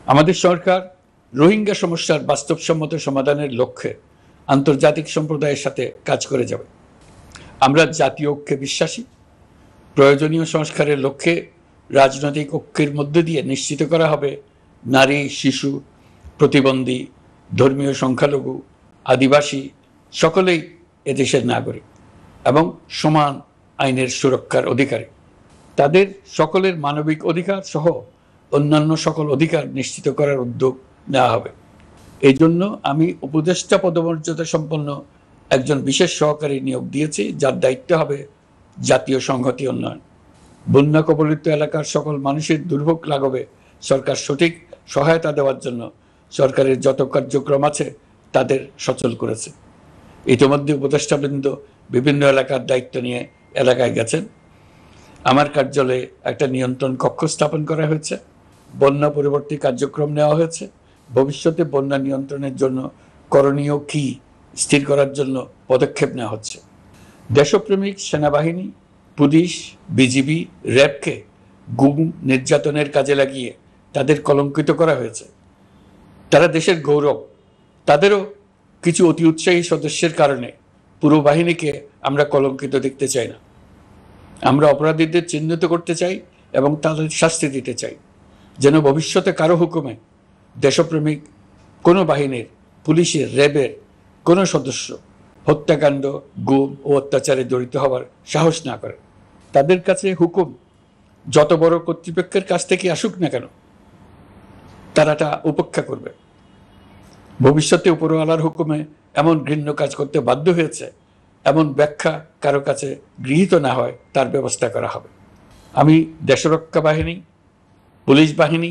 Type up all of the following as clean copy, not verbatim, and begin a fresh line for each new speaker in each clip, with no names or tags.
আমাদের সরকার রোহিঙ্গা সমস্যার বাস্তবসম্মত সমাধানের লক্ষ্যে আন্তর্জাতিক সম্প্রদায়ের সাথে কাজ করে যাবে। আমরা জাতীয় ঐক্যে বিশ্বাসী। প্রয়োজনীয় সংস্কারের লক্ষ্যে রাজনৈতিক ঐক্যের মধ্য দিয়ে নিশ্চিত করা হবে নারী, শিশু, প্রতিবন্ধী, ধর্মীয় সংখ্যালঘু, আদিবাসী সকলেই এদেশের নাগরিক এবং সমান আইনের সুরক্ষার অধিকারী। তাদের সকলের মানবিক অধিকার সহ অন্যান্য সকল অধিকার নিশ্চিত করার উদ্যোগ নেওয়া হবে। এই জন্য আমি উপদেষ্টা পদমর্যাদা সম্পন্ন একজন বিশেষ সহকারী নিয়োগ দিয়েছি, যার দায়িত্ব হবে জাতীয় সংহতি উন্নয়ন। বন্যা কবলিত এলাকার সকল মানুষের দুর্ভোগ লাঘবে সরকার সঠিক সহায়তা দেওয়ার জন্য সরকারের যত কার্যক্রম আছে তাদের সচল করেছে। ইতিমধ্যে উপদেষ্টাবৃন্দ বিভিন্ন এলাকার দায়িত্ব নিয়ে এলাকায় গেছেন। আমার কার্যালয়ে একটা নিয়ন্ত্রণ কক্ষ স্থাপন করা হয়েছে। বন্যা পরবর্তী কার্যক্রম নেওয়া হয়েছে। ভবিষ্যতে বন্যা নিয়ন্ত্রণের জন্য করণীয় কি স্থির করার জন্য পদক্ষেপ নেওয়া হচ্ছে। দেশপ্রেমিক সেনাবাহিনী, পুলিশ, বিজিবি, র্যাবকে গুম নির্যাতনের কাজে লাগিয়ে তাদের কলঙ্কিত করা হয়েছে। তারা দেশের গৌরব। তাদেরও কিছু অতি উৎসাহী সদস্যের কারণে পুরো বাহিনীকে আমরা কলঙ্কিত দেখতে চাই না। আমরা অপরাধীদের চিহ্নিত করতে চাই এবং তাদের শাস্তি দিতে চাই, যেন ভবিষ্যতে কারো হুকুমে দেশপ্রেমিক কোনো বাহিনীর, পুলিশের, র্যাবের কোনো সদস্য হত্যাকাণ্ড, গুম ও অত্যাচারে জড়িত হওয়ার সাহস না করে। তাদের কাছে হুকুম যত বড় কর্তৃপক্ষের কাছ থেকে আসুক না কেন, তারা তা উপেক্ষা করবে। ভবিষ্যতে উপরওয়ালার হুকুমে এমন ঘৃণ্য কাজ করতে বাধ্য হয়েছে, এমন ব্যাখ্যা কারো কাছে গৃহীত না হয়, তার ব্যবস্থা করা হবে। আমি দেশরক্ষা বাহিনী, পুলিশ বাহিনী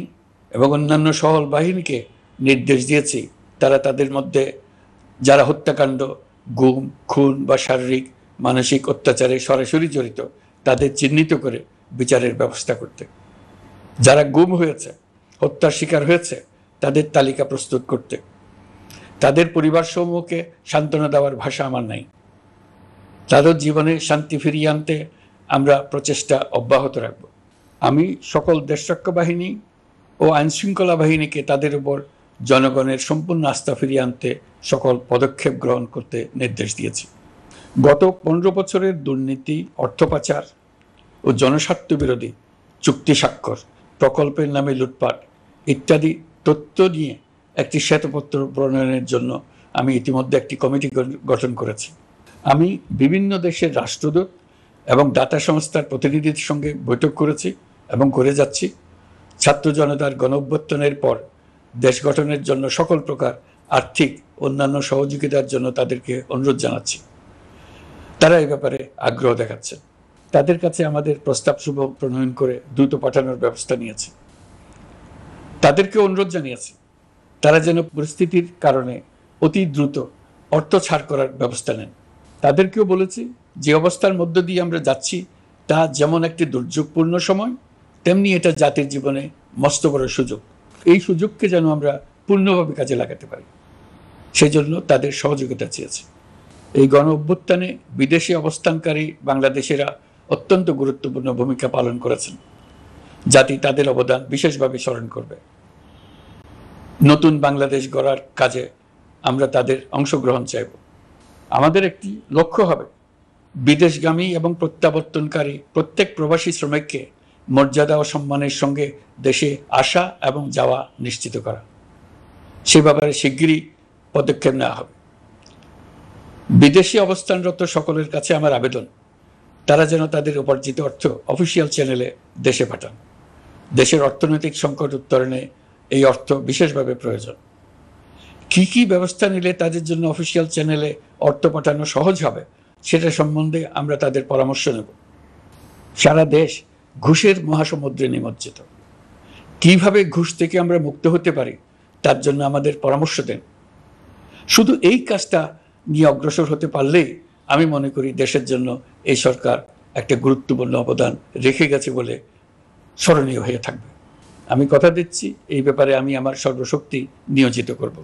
এবং অন্যান্য সহল বাহিনীকে নির্দেশ দিয়েছি তারা তাদের মধ্যে যারা হত্যাকাণ্ড, গুম, খুন বা শারীরিক মানসিক অত্যাচারে সরাসরি জড়িত তাদের চিহ্নিত করে বিচারের ব্যবস্থা করতে। যারা গুম হয়েছে, হত্যার শিকার হয়েছে, তাদের তালিকা প্রস্তুত করতে। তাদের পরিবার সমূহকে সান্ত্বনা দেওয়ার ভাষা আমার নাই। তাদের জীবনে শান্তি ফিরিয়ে আনতে আমরা প্রচেষ্টা অব্যাহত রাখব। আমি সকল দেশরক্ষা বাহিনী ও আইনশৃঙ্খলা বাহিনীকে তাদের উপর জনগণের সম্পূর্ণ আস্থা ফিরিয়ে আনতে সকল পদক্ষেপ গ্রহণ করতে নির্দেশ দিয়েছি। গত 15 বছরের দুর্নীতি, অর্থ পাচার ও জনস্বার্থ বিরোধী চুক্তি স্বাক্ষর, প্রকল্পের নামে লুটপাট ইত্যাদি তথ্য নিয়ে একটি শ্বেতপত্র প্রণয়নের জন্য আমি ইতিমধ্যে একটি কমিটি গঠন করেছি। আমি বিভিন্ন দেশের রাষ্ট্রদূত এবং দাতা সংস্থার প্রতিনিধিদের সঙ্গে বৈঠক করেছি এবং করে যাচ্ছি। ছাত্র জনতার গণঅভ্যুত্থানের পর দেশ গঠনের জন্য সকল প্রকার আর্থিক অন্যান্য সহযোগিতার জন্য তাদেরকে অনুরোধ জানাচ্ছি। তারা এই ব্যাপারে আগ্রহ দেখাচ্ছে। তাদের কাছে আমাদের প্রস্তাব শুভ প্রণয়ন করে দ্রুত পাঠানোর ব্যবস্থা নিয়েছে। তাদেরকে অনুরোধ জানিয়েছি তারা যেন পরিস্থিতির কারণে অতি দ্রুত অর্থ ছাড় করার ব্যবস্থা নেন। তাদেরকেও বলেছি যে অবস্থার মধ্য দিয়ে আমরা যাচ্ছি তা যেমন একটি দুর্যোগপূর্ণ সময়, তেমনি এটা জাতির জীবনে মস্ত বড় সুযোগ। এই সুযোগকে যেন আমরা পূর্ণভাবে কাজে লাগাতে পারি, সেজন্য তাদের সহযোগিতা চেয়েছে। এই গণ অভ্যুত্থানে বিদেশে অবস্থানকারী বাংলাদেশিরা অত্যন্ত গুরুত্বপূর্ণ ভূমিকা পালন করেছেন। জাতি তাদের অবদান বিশেষভাবে স্মরণ করবে। নতুন বাংলাদেশ গড়ার কাজে আমরা তাদের অংশগ্রহণ চাইব। আমাদের একটি লক্ষ্য হবে বিদেশগামী এবং প্রত্যাবর্তনকারী প্রত্যেক প্রবাসী শ্রমিককে মর্যাদা ও সম্মানের সঙ্গে দেশে আসা এবং যাওয়া নিশ্চিত করা। সে ব্যাপারে শিগগিরই পদক্ষেপ নেওয়া হবে। বিদেশে অবস্থানরত সকলের কাছে আমার আবেদন, তারা যেন তাদের উপার্জিত অর্থ অফিসিয়াল চ্যানেলে দেশে পাঠান। দেশের অর্থনৈতিক সংকট উত্তরণে এই অর্থ বিশেষভাবে প্রয়োজন। কি কি ব্যবস্থা নিলে তাদের জন্য অফিসিয়াল চ্যানেলে অর্থ পাঠানো সহজ হবে সেটা সম্বন্ধে আমরা তাদের পরামর্শ নেব। সারা দেশ ঘুষের মহাসমুদ্রে নিমজ্জিত। কিভাবে ঘুষ থেকে আমরা মুক্ত হতে পারি তার জন্য আমাদের পরামর্শ দেন। শুধু এই কাজটা নিয়ে অগ্রসর হতে পারলেই আমি মনে করি দেশের জন্য এই সরকার একটা গুরুত্বপূর্ণ অবদান রেখে গেছে বলে স্মরণীয় হয়ে থাকবে। আমি কথা দিচ্ছি এই ব্যাপারে আমি আমার সর্বশক্তি নিয়োজিত করব।